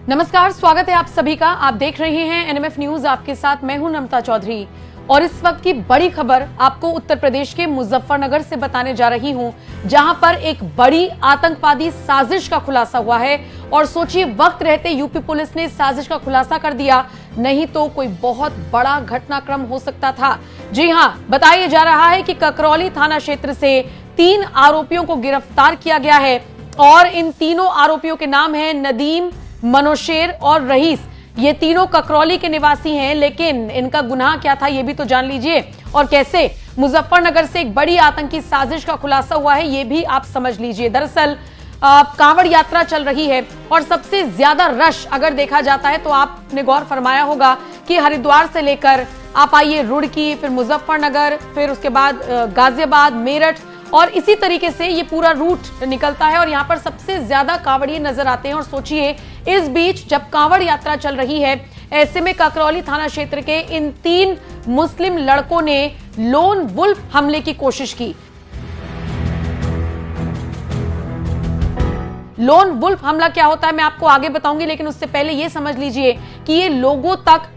नमस्कार, स्वागत है आप सभी का। आप देख रहे हैं एनएमएफ न्यूज, आपके साथ मैं हूं नमता चौधरी। और इस वक्त की बड़ी खबर आपको उत्तर प्रदेश के मुजफ्फरनगर से बताने जा रही हूं, जहां पर एक बड़ी आतंकवादी साजिश का खुलासा हुआ है। और सोचिए, वक्त रहते यूपी पुलिस ने साजिश का खुलासा कर दिया, नहीं तो कोई बहुत बड़ा घटनाक्रम हो सकता था। जी हां, बताया जा रहा है कि ककरौली थाना क्षेत्र से 3 आरोपियों को गिरफ्तार किया गया है। और इन तीनों आरोपियों के नाम है नदीम, मनोशेर और रईस। ये तीनों ककरौली के निवासी हैं, लेकिन इनका गुनाह क्या था ये भी तो जान लीजिए। और कैसे मुजफ्फरनगर से एक बड़ी आतंकी साजिश का खुलासा हुआ है ये भी आप समझ लीजिए। दरअसल कांवड़ यात्रा चल रही है और सबसे ज्यादा रश अगर देखा जाता है तो आपने गौर फरमाया होगा कि हरिद्वार से लेकर आप आइए रुड़की, फिर मुजफ्फरनगर, फिर उसके बाद गाजियाबाद, मेरठ, और इसी तरीके से ये पूरा रूट निकलता है और यहाँ पर सबसे ज्यादा कांवड़िए नजर आते हैं। और सोचिए, इस बीच जब कांवड़ यात्रा चल रही है, ऐसे में ककरौली थाना क्षेत्र के इन 3 मुस्लिम लड़कों ने लोन वुल्फ हमले की कोशिश की। लोन वुल्फ हमला क्या होता है मैं आपको आगे बताऊंगी, लेकिन उससे पहले यह समझ लीजिए कि ये लोगों तक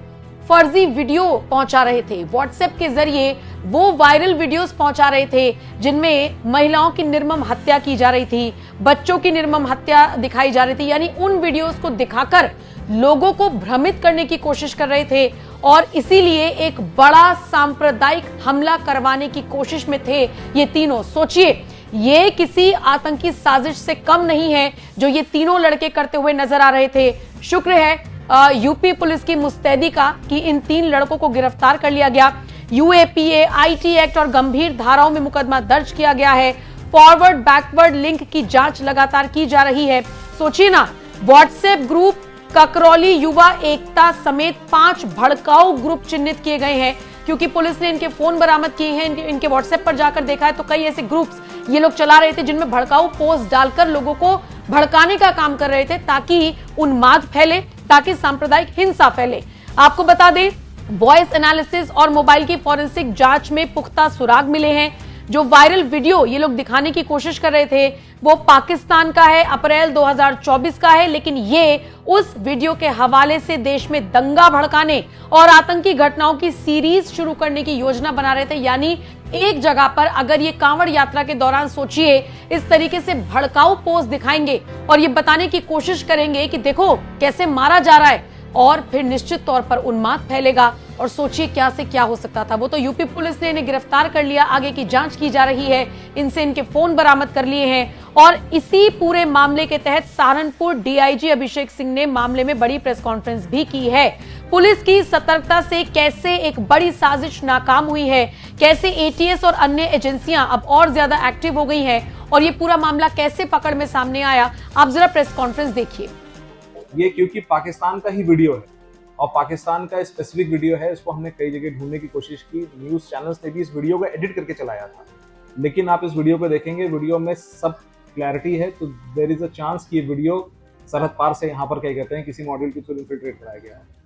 फर्जी वीडियो पहुंचा रहे थे। व्हाट्सएप के जरिए वो वायरल वीडियोस पहुंचा रहे थे जिनमें महिलाओं की निर्मम हत्या की जा रही थी, बच्चों की निर्मम हत्या दिखाई जा रही थी। यानी उन वीडियोस को दिखाकर लोगों को भ्रमित करने की कोशिश कर रहे थे और इसीलिए एक बड़ा सांप्रदायिक हमला करवाने की कोशिश में थे ये तीनों। सोचिए, ये किसी आतंकी साजिश से कम नहीं है जो ये तीनों लड़के करते हुए नजर आ रहे थे। शुक्र है यूपी पुलिस की मुस्तैदी का कि इन 3 लड़कों को गिरफ्तार कर लिया गया। यूएपीए, आईटी एक्ट और गंभीर धाराओं में मुकदमा दर्ज किया गया है। फॉरवर्ड बैकवर्ड लिंक की जांच लगातार की जा रही है। सोचिए ना, व्हाट्सएप ग्रुप ककरौली युवा एकता समेत 5 भड़काऊ ग्रुप चिन्हित किए गए हैं, क्योंकि पुलिस ने इनके फोन बरामद किए हैं। इनके व्हाट्सएप पर जाकर देखा है तो कई ऐसे ग्रुप्स ये लोग चला रहे थे जिनमें भड़काऊ पोस्ट डालकर लोगों को भड़काने का काम कर रहे थे, ताकि उन्माद फैले, ताकि सांप्रदायिक हिंसा फैले। आपको बता दें, वॉइस एनालिसिस और मोबाइल की फॉरेंसिक जांच में पुख्ता सुराग मिले हैं। जो वायरल वीडियो ये लोग दिखाने की कोशिश कर रहे थे वो पाकिस्तान का है, अप्रैल 2024 का है, लेकिन ये उस वीडियो के हवाले से देश में दंगा भड़काने और आतंकी घटनाओं की सीरीज शुरू करने की योजना बना रहे थे। यानी एक जगह पर अगर ये कांवड़ यात्रा के दौरान सोचिए इस तरीके से भड़काऊ पोस्ट दिखाएंगे और ये बताने की कोशिश करेंगे कि देखो कैसे मारा जा रहा है, और फिर निश्चित तौर पर उन्माद फैलेगा। और सोचिए क्या से क्या हो सकता था। वो तो यूपी पुलिस ने इन्हें गिरफ्तार कर लिया, आगे की जांच की जा रही है, इनसे इनके फोन बरामद कर लिए हैं। और इसी पूरे मामले के तहत सहारनपुर डीआईजी अभिषेक सिंह ने मामले में बड़ी प्रेस कॉन्फ्रेंस भी की है। पुलिस की सतर्कता से कैसे एक बड़ी साजिश नाकाम हुई है, कैसे एटीएस और अन्य एजेंसियां अब और ज्यादा एक्टिव हो गई हैं, और ये पूरा मामला कैसे पकड़ में सामने आया, आप जरा प्रेस कॉन्फ्रेंस देखिए। ये क्योंकि पाकिस्तान का ही वीडियो है और पाकिस्तान का स्पेसिफिक वीडियो है, इसको हमने कई जगह ढूंढने की कोशिश की। न्यूज चैनल्स ने भी इस वीडियो को एडिट करके चलाया था, लेकिन आप इस वीडियो को देखेंगे, वीडियो में सब क्लैरिटी है। तो देयर इज अ चांस कि ये वीडियो सरहद पार से यहाँ पर क्या कहते हैं किसी मॉड्यूल के थ्रू इन्फिल्ट्रेट कराया गया है।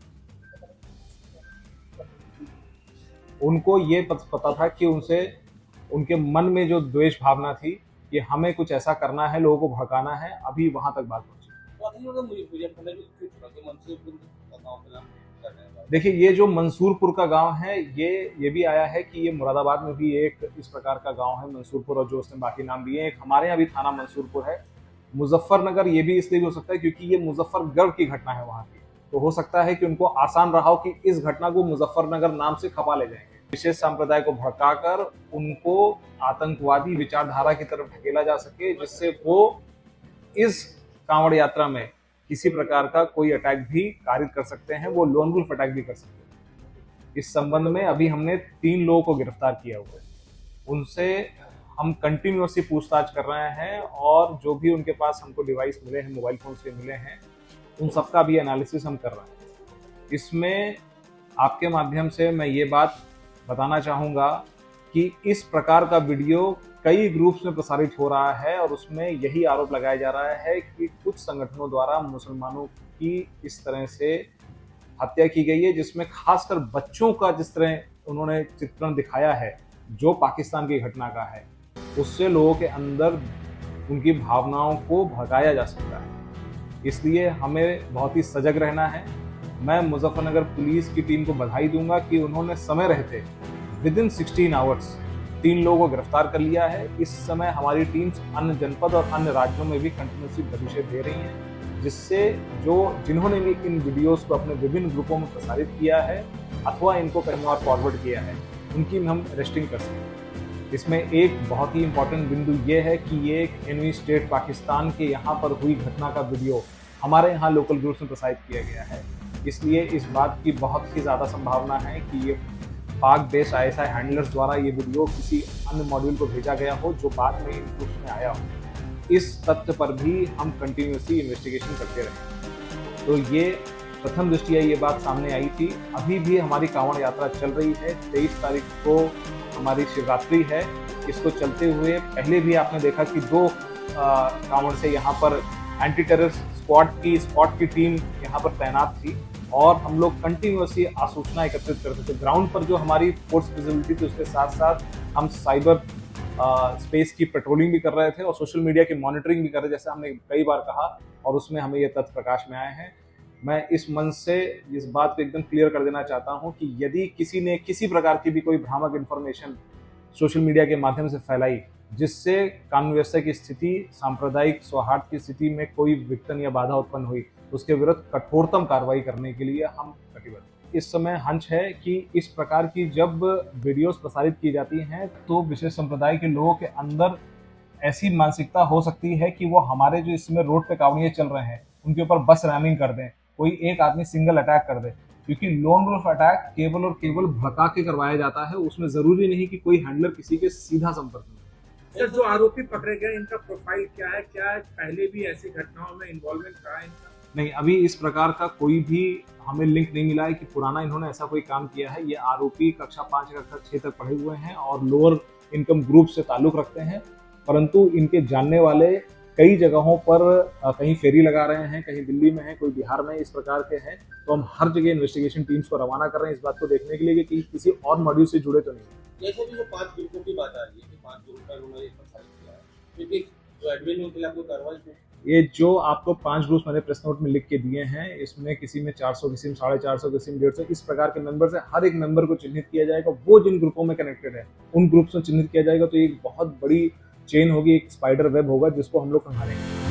उनको ये पता था कि उनके मन में जो द्वेष भावना थी कि हमें कुछ ऐसा करना है, लोगों को भड़काना है, अभी वहां तक बात पहुंची। देखिए, ये जो मंसूरपुर का गांव है, ये भी आया है कि ये मुरादाबाद में भी एक इस प्रकार का गांव है मंसूरपुर, और जो उसने बाकी नाम दिए, एक हमारे यहाँ भी थाना मंसूरपुर है। मुजफ्फरनगर ये भी इसलिए भी हो सकता है क्योंकि ये मुजफ्फरगढ़ की घटना है वहां की, तो हो सकता है कि उनको आसान रहा हो कि इस घटना को मुजफ्फरनगर नाम से खपा ले जाएंगे। विशेष संप्रदाय को भड़काकर उनको आतंकवादी विचारधारा की तरफ ढकेला जा सके, जिससे वो इस कांवड़ यात्रा में किसी प्रकार का कोई अटैक भी कारित कर सकते हैं, वो लोन वुल्फ अटैक भी कर सकते हैं। इस संबंध में अभी हमने 3 लोगों को गिरफ्तार किया हुआ है, उनसे हम कंटिन्यूअसली पूछताछ कर रहे हैं, और जो भी उनके पास हमको डिवाइस मिले हैं, मोबाइल फोन से मिले हैं, उन सबका भी एनालिसिस हम कर रहे हैं। इसमें आपके माध्यम से मैं ये बात बताना चाहूँगा कि इस प्रकार का वीडियो कई ग्रुप्स में प्रसारित हो रहा है, और उसमें यही आरोप लगाया जा रहा है कि कुछ संगठनों द्वारा मुसलमानों की इस तरह से हत्या की गई है, जिसमें खासकर बच्चों का जिस तरह उन्होंने चित्रण दिखाया है जो पाकिस्तान की घटना का है, उससे लोगों के अंदर उनकी भावनाओं को भगाया जा सकता है। इसलिए हमें बहुत ही सजग रहना है। मैं मुजफ्फरनगर पुलिस की टीम को बधाई दूंगा कि उन्होंने समय रहते विदिन 16 आवर्स 3 लोगों को गिरफ्तार कर लिया है। इस समय हमारी टीम्स अन्य जनपद और अन्य राज्यों में भी कंटिन्यूसली प्रतिशत दे रही हैं, जिससे जिन्होंने भी इन वीडियोस को अपने विभिन्न ग्रुपों में प्रसारित किया है अथवा इनको कहीं और फॉरवर्ड किया है, उनकी हम अरेस्टिंग कर सकें। इसमें एक बहुत ही इंपॉर्टेंट बिंदु ये है कि ये एक एनिमी स्टेट पाकिस्तान के यहाँ पर हुई घटना का वीडियो हमारे यहाँ लोकल ग्रुप्स में प्रसारित किया गया है, इसलिए इस बात की बहुत ही ज़्यादा संभावना है कि ये पाक बेस्ड ISI हैंडलर्स द्वारा ये वीडियो किसी अन्य मॉड्यूल को भेजा गया हो जो बाद में इन ग्रुप्स में आया हो। इस तथ्य पर भी हम कंटिन्यूसली इन्वेस्टिगेशन करते रहे। तो ये प्रथम दृष्टिया ये बात सामने आई थी। अभी भी हमारी कांवड़ यात्रा चल रही है। 23 तारीख को हमारी शिवरात्रि है। इसको चलते हुए पहले भी आपने देखा कि 2 कांवड़ से यहाँ पर एंटी टेरर स्क्वाड की टीम यहाँ पर तैनात थी और हम लोग कंटिन्यूसली आसूचना एकत्रित करते थे। ग्राउंड पर जो हमारी फोर्स विजिबिलिटी थी उसके साथ साथ हम साइबर स्पेस की पेट्रोलिंग भी कर रहे थे और सोशल मीडिया की मॉनिटरिंग भी कर रहे थे, जैसे हमने कई बार कहा, और उसमें हमें ये तथ्य प्रकाश में आए हैं। मैं इस मंच से इस बात को एकदम क्लियर कर देना चाहता हूं कि यदि किसी ने किसी प्रकार की भी कोई भ्रामक इन्फॉर्मेशन सोशल मीडिया के माध्यम से फैलाई जिससे कानून व्यवस्था की स्थिति, सांप्रदायिक सौहार्द की स्थिति में कोई विघटन या बाधा उत्पन्न हुई, उसके विरुद्ध कठोरतम कार्रवाई करने के लिए हम कटिबद्ध। इस समय हंच है कि इस प्रकार की जब वीडियोस प्रसारित की जाती हैं तो विशेष संप्रदाय के लोगों के अंदर ऐसी मानसिकता हो सकती है कि वो हमारे जो इसमें रोड पे कावड़िए चल रहे हैं उनके ऊपर बस रैमिंग कर दें, कोई एक आदमी सिंगल अटैक कर दे, क्योंकि लोन वुल्फ अटैक केवल और केवल भड़का के करवाया जाता है। उसमें जरूरी नहीं कि कोई हैंडलर किसी के सीधा संपर्क में। सर, जो आरोपी पकड़े गए इनका प्रोफाइल क्या है? क्या पहले भी ऐसी घटनाओं में इन्वॉल्वमेंट रहा है इनका? नहीं, अभी इस प्रकार का कोई भी हमें लिंक नहीं मिला है कि पुराना इन्होंने ऐसा कोई काम किया है। ये आरोपी कक्षा 5 कक्षा 6 तक पढ़े हुए हैं और लोअर इनकम ग्रुप से ताल्लुक रखते हैं, परंतु इनके जानने वाले कई जगहों पर कहीं फेरी लगा रहे हैं, कहीं दिल्ली में है, कोई बिहार में, इस प्रकार के हैं। तो हम हर जगह इन्वेस्टिगेशन टीम्स को रवाना कर रहे हैं इस बात को देखने के लिए कि किसी और मॉड्यूल से जुड़े तो नहीं। जैसे भी जो 5 ग्रुपों की बात आ रही है कि 5 ग्रुप का उन्होंने प्रसारित किया है, क्योंकि जो एडमिन है उनके लिए आपको कार्रवाई, ये जो आपको 5 ग्रुप्स मैंने प्रेस नोट में लिख के दिए हैं, इसमें किसी में 400, किसी में 450, किसी में 150, इस प्रकार के मेंबर्स है। हर एक मेंबर को चिन्हित किया जाएगा, वो जिन ग्रुपों में कनेक्टेड है उन ग्रुप्स में चिन्हित किया जाएगा। तो एक बहुत बड़ी चेन होगी, एक स्पाइडर वेब होगा जिसको हम लोग संभालेंगे।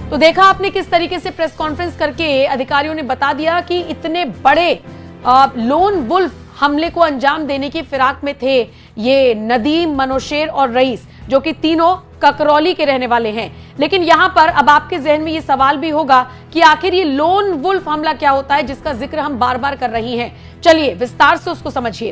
तो देखा आपने किस तरीके से प्रेस कॉन्फ्रेंस करके अधिकारियों ने बता दिया कि इतने बड़े लोन वुल्फ हमले को अंजाम देने की फिराक में थे ये नदीम, मनोशेर और रईस, जो कि तीनों ककरौली के रहने वाले हैं। लेकिन यहां पर अब आपके जहन में ये सवाल भी होगा कि आखिर ये लोन वुल्फ हमला क्या होता है जिसका जिक्र हम बार बार कर रही हैं। चलिए विस्तार से उसको समझिए।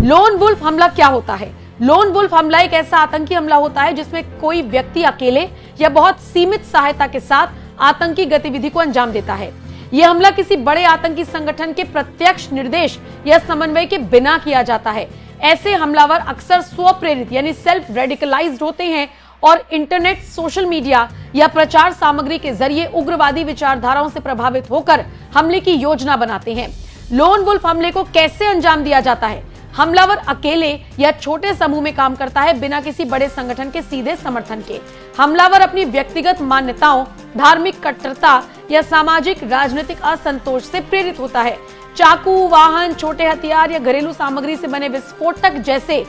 लोन वुल्फ हमला क्या होता है? लोन वुल्फ हमला एक ऐसा आतंकी हमला होता है जिसमें कोई व्यक्ति अकेले या बहुत सीमित सहायता के साथ आतंकी गतिविधि को अंजाम देता है। यह हमला किसी बड़े आतंकी संगठन के प्रत्यक्ष निर्देश या समन्वय के बिना किया जाता है। ऐसे हमलावर अक्सर स्वप्रेरित यानी सेल्फ रेडिकलाइज्ड होते हैं और इंटरनेट, सोशल मीडिया या प्रचार सामग्री के जरिए उग्रवादी विचारधाराओं से प्रभावित होकर हमले की योजना बनाते हैं। लोन वुल्फ हमले को कैसे अंजाम दिया जाता है? हमलावर अकेले या छोटे समूह में काम करता है बिना किसी बड़े संगठन के सीधे समर्थन के। हमलावर अपनी व्यक्तिगत मान्यताओं, धार्मिक कट्टरता या सामाजिक राजनीतिक असंतोष से प्रेरित होता है। चाकू, वाहन, छोटे हथियार या घरेलू सामग्री से बने विस्फोटक जैसे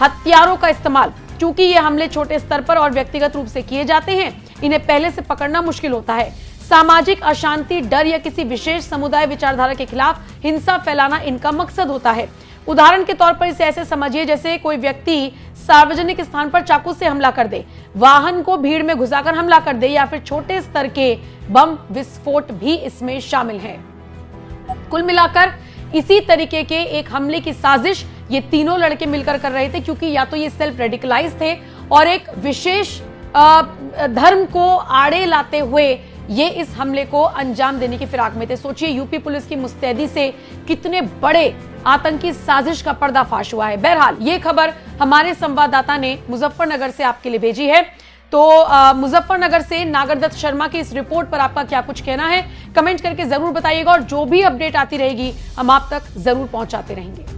हथियारों का इस्तेमाल, चूंकि ये हमले छोटे स्तर पर और व्यक्तिगत रूप से किए जाते हैं, इन्हें पहले से पकड़ना मुश्किल होता है। सामाजिक अशांति, डर या किसी विशेष समुदाय विचारधारा के खिलाफ हिंसा फैलाना इनका मकसद होता है। उदाहरण के तौर पर इसे ऐसे समझिए जैसे कोई व्यक्ति सार्वजनिक स्थान पर चाकू से हमला कर दे, वाहन को भीड़ में घुसाकर हमला कर दे या फिर छोटे स्तर के बम विस्फोट भी इसमें शामिल हैं। कुल मिलाकर इसी तरीके के एक हमले की साजिश ये तीनों लड़के मिलकर कर रहे थे, क्योंकि या तो ये सेल्फ रेडिकलाइज थे और एक विशेष धर्म को आड़े लाते हुए ये इस हमले को अंजाम देने की फिराक में थे। सोचिए यूपी पुलिस की मुस्तैदी से कितने बड़े आतंकी साजिश का पर्दाफाश हुआ है। बहरहाल ये खबर हमारे संवाददाता ने मुजफ्फरनगर से आपके लिए भेजी है। तो मुजफ्फरनगर से नागरदत्त शर्मा की इस रिपोर्ट पर आपका क्या कुछ कहना है, कमेंट करके जरूर बताइएगा और जो भी अपडेट आती रहेगी हम आप तक जरूर पहुंचाते रहेंगे।